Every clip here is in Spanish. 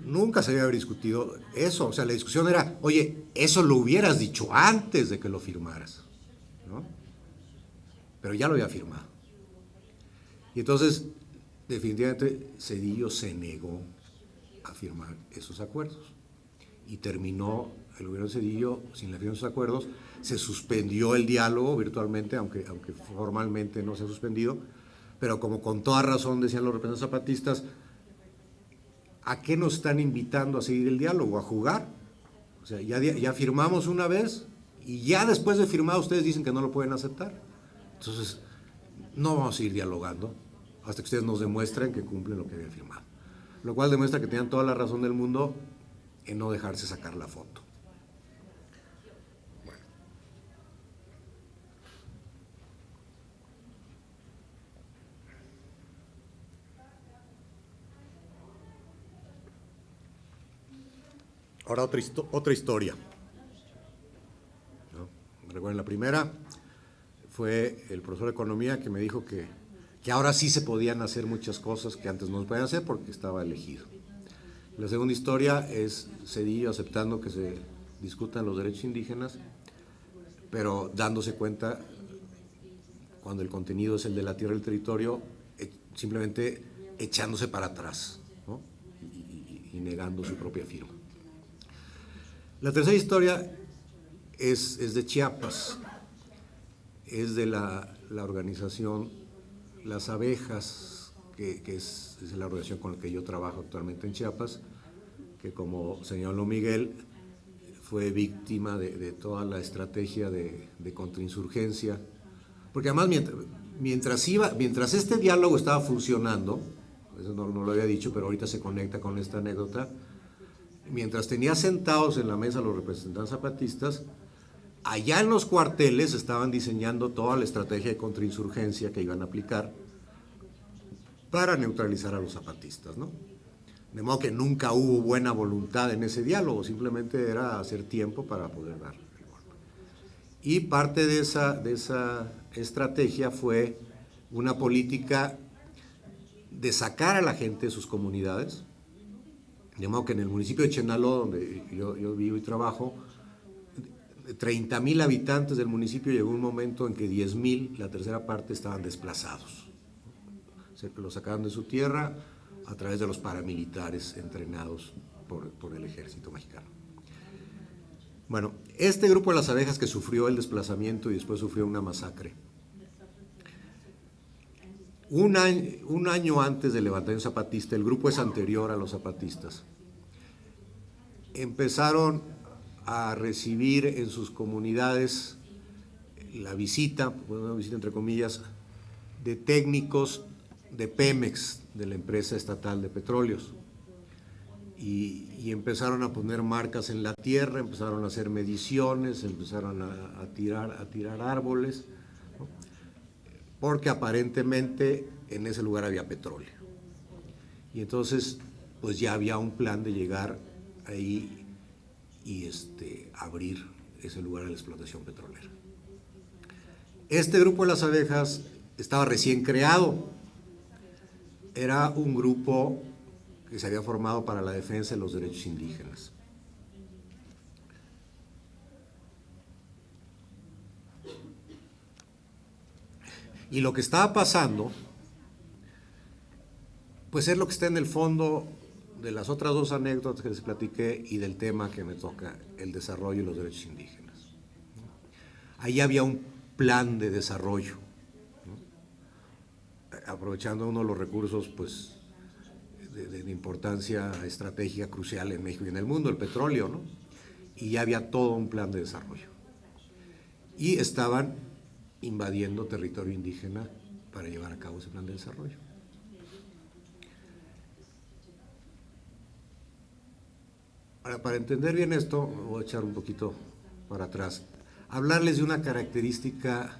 nunca se había discutido eso. O sea, la discusión era, oye, eso lo hubieras dicho antes de que lo firmaras, ¿no? Pero ya lo había firmado. Y entonces, definitivamente, Zedillo se negó a firmar esos acuerdos. Y terminó el gobierno de Zedillo sin la firma de esos acuerdos. Se suspendió el diálogo virtualmente, aunque formalmente no se ha suspendido. Pero como con toda razón decían los representantes zapatistas, ¿a qué nos están invitando a seguir el diálogo? ¿A jugar? O sea, ya firmamos una vez y ya después de firmar ustedes dicen que no lo pueden aceptar. Entonces, no vamos a seguir dialogando hasta que ustedes nos demuestren que cumplen lo que habían firmado. Lo cual demuestra que tenían toda la razón del mundo en no dejarse sacar la foto. Bueno. Ahora otra historia, ¿no? Recuerden, la primera fue el profesor de economía que me dijo que ahora sí se podían hacer muchas cosas que antes no se podían hacer porque estaba elegido. La segunda historia es Zedillo aceptando que se discutan los derechos indígenas, pero dándose cuenta, cuando el contenido es el de la tierra y el territorio, simplemente echándose para atrás, ¿no? y negando su propia firma. La tercera historia es de Chiapas, es de la organización Las Abejas, que es la organización con la que yo trabajo actualmente en Chiapas, que como señaló Miguel, fue víctima de toda la estrategia de contrainsurgencia, porque además mientras este diálogo estaba funcionando, eso no lo había dicho, pero ahorita se conecta con esta anécdota, mientras tenía sentados en la mesa los representantes zapatistas, allá en los cuarteles estaban diseñando toda la estrategia de contrainsurgencia que iban a aplicar para neutralizar a los zapatistas, ¿no? De modo que nunca hubo buena voluntad en ese diálogo, simplemente era hacer tiempo para poder dar el golpe. Y parte de esa estrategia fue una política de sacar a la gente de sus comunidades, de modo que en el municipio de Chenaló, donde yo vivo y trabajo, 30,000 habitantes del municipio, llegó un momento en que 10,000, la tercera parte, estaban desplazados. Se los sacaron de su tierra a través de los paramilitares entrenados por el ejército mexicano. Bueno, este grupo de Las Abejas que sufrió el desplazamiento y después sufrió una masacre, un año antes del levantamiento zapatista, el grupo es anterior a los zapatistas, empezaron a recibir en sus comunidades la visita, una visita entre comillas, de técnicos de Pemex, de la empresa estatal de petróleos. Y empezaron a poner marcas en la tierra, empezaron a hacer mediciones, empezaron a tirar árboles, ¿no? Porque aparentemente en ese lugar había petróleo. Y entonces, pues ya había un plan de llegar ahí y abrir ese lugar de la explotación petrolera. Este grupo de Las Abejas estaba recién creado. Era un grupo que se había formado para la defensa de los derechos indígenas. Y lo que estaba pasando, pues es lo que está en el fondo de las otras dos anécdotas que les platiqué y del tema que me toca, el desarrollo y los derechos indígenas. Ahí había un plan de desarrollo, ¿no? Aprovechando uno de los recursos, pues, de importancia estratégica crucial en México y en el mundo, el petróleo, ¿no? Y ya había todo un plan de desarrollo. Y estaban invadiendo territorio indígena para llevar a cabo ese plan de desarrollo. Ahora, para entender bien esto, voy a echar un poquito para atrás. Hablarles de una característica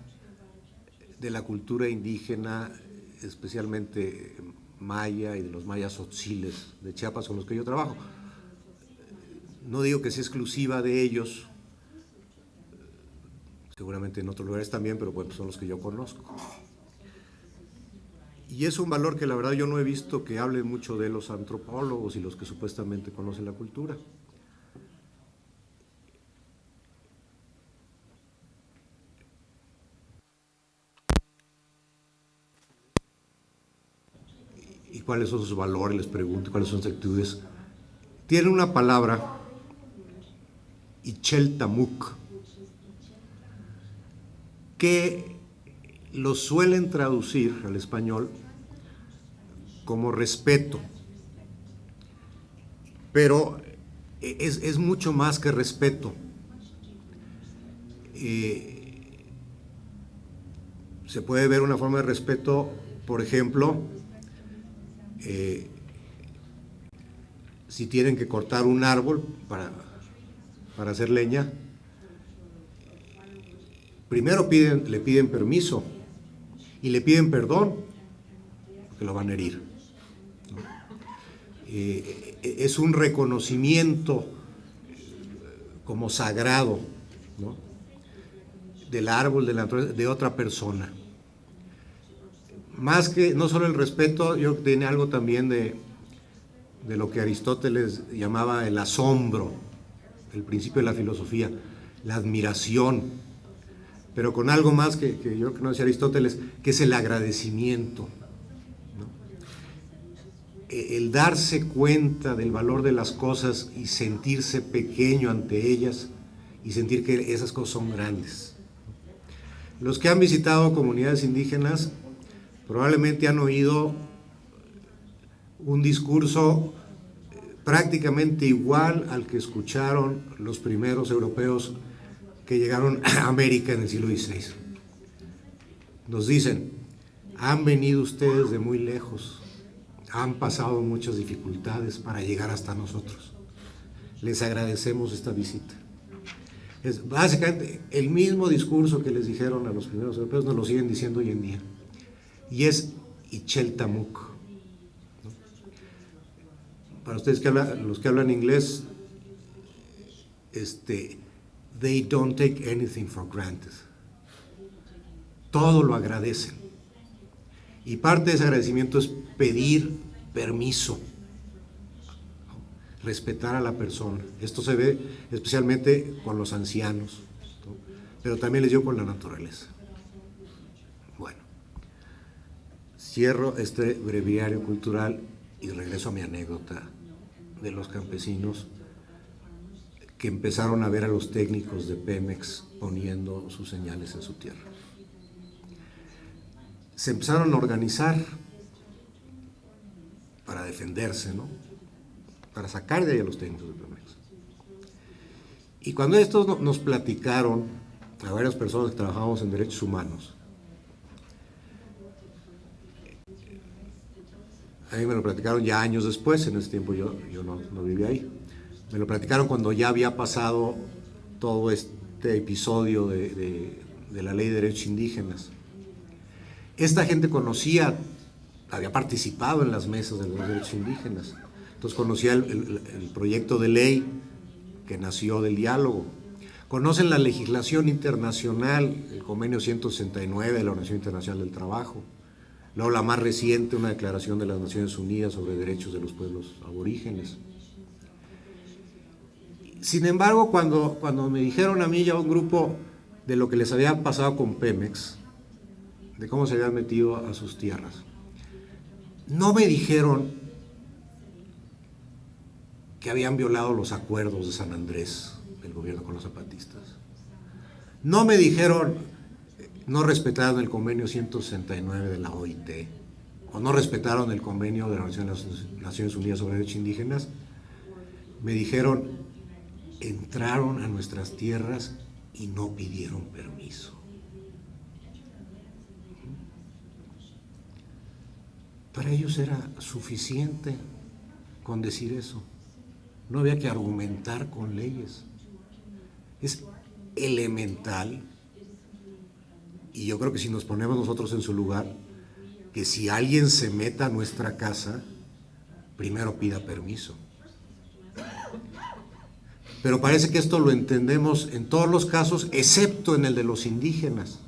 de la cultura indígena, especialmente maya y de los mayas tzotziles de Chiapas con los que yo trabajo. No digo que sea exclusiva de ellos, seguramente en otros lugares también, pero bueno, son los que yo conozco. Y es un valor que la verdad yo no he visto que hablen mucho de los antropólogos y los que supuestamente conocen la cultura. ¿Y cuáles son sus valores? Les pregunto, ¿cuáles son sus actitudes? Tiene una palabra, Icheltamuk, que lo suelen traducir al español como respeto, pero es mucho más que respeto. Se puede ver una forma de respeto, por ejemplo, si tienen que cortar un árbol para hacer leña, primero le piden permiso y le piden perdón, porque lo van a herir. Es un reconocimiento como sagrado, ¿no?, del árbol, de otra persona. Más que, no solo el respeto, yo creo que tiene algo también de lo que Aristóteles llamaba el asombro, el principio de la filosofía, la admiración, pero con algo más que yo creo que no decía Aristóteles, que es el agradecimiento, ¿no? El darse cuenta del valor de las cosas y sentirse pequeño ante ellas y sentir que esas cosas son grandes. Los que han visitado comunidades indígenas probablemente han oído un discurso prácticamente igual al que escucharon los primeros europeos que llegaron a América en el siglo XVI. Nos dicen: han venido ustedes de muy lejos, han pasado muchas dificultades para llegar hasta nosotros. Les agradecemos esta visita. Es básicamente el mismo discurso que les dijeron a los primeros europeos, nos lo siguen diciendo hoy en día. Y es Icheltamuk, ¿no? Para ustedes los que hablan inglés, they don't take anything for granted. Todo lo agradecen. Y parte de ese agradecimiento es pedir permiso, respetar a la persona. Esto se ve especialmente con los ancianos, ¿no?, pero también les digo con la naturaleza. Bueno, cierro este breviario cultural y regreso a mi anécdota de los campesinos que empezaron a ver a los técnicos de Pemex poniendo sus señales en su tierra. Se empezaron a organizar para defenderse, ¿no?, para sacar de ahí a los técnicos de Pemex. Y cuando estos nos platicaron, a varias personas que trabajábamos en derechos humanos, a mí me lo platicaron ya años después, en ese tiempo yo no vivía ahí. Me lo platicaron cuando ya había pasado todo este episodio de la Ley de Derechos Indígenas. Esta gente conocía, había participado en las mesas de los derechos indígenas, entonces conocía el proyecto de ley que nació del diálogo. Conocen la legislación internacional, el convenio 169 de la Organización Internacional del Trabajo, luego la más reciente, una declaración de las Naciones Unidas sobre derechos de los pueblos aborígenes. Sin embargo, cuando me dijeron a mí ya un grupo de lo que les había pasado con Pemex, de cómo se habían metido a sus tierras, no me dijeron que habían violado los acuerdos de San Andrés del gobierno con los zapatistas. No me dijeron no respetaron el convenio 169 de la OIT, o no respetaron el convenio de las Naciones Unidas sobre Derechos Indígenas. Me dijeron, entraron a nuestras tierras y no pidieron permiso. Para ellos era suficiente con decir eso. No había que argumentar con leyes. Es elemental, y yo creo que si nos ponemos nosotros en su lugar, que si alguien se meta a nuestra casa, primero pida permiso. Pero parece que esto lo entendemos en todos los casos, excepto en el de los indígenas.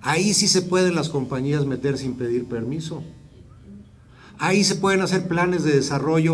Ahí sí se pueden las compañías meter sin pedir permiso. Ahí se pueden hacer planes de desarrollo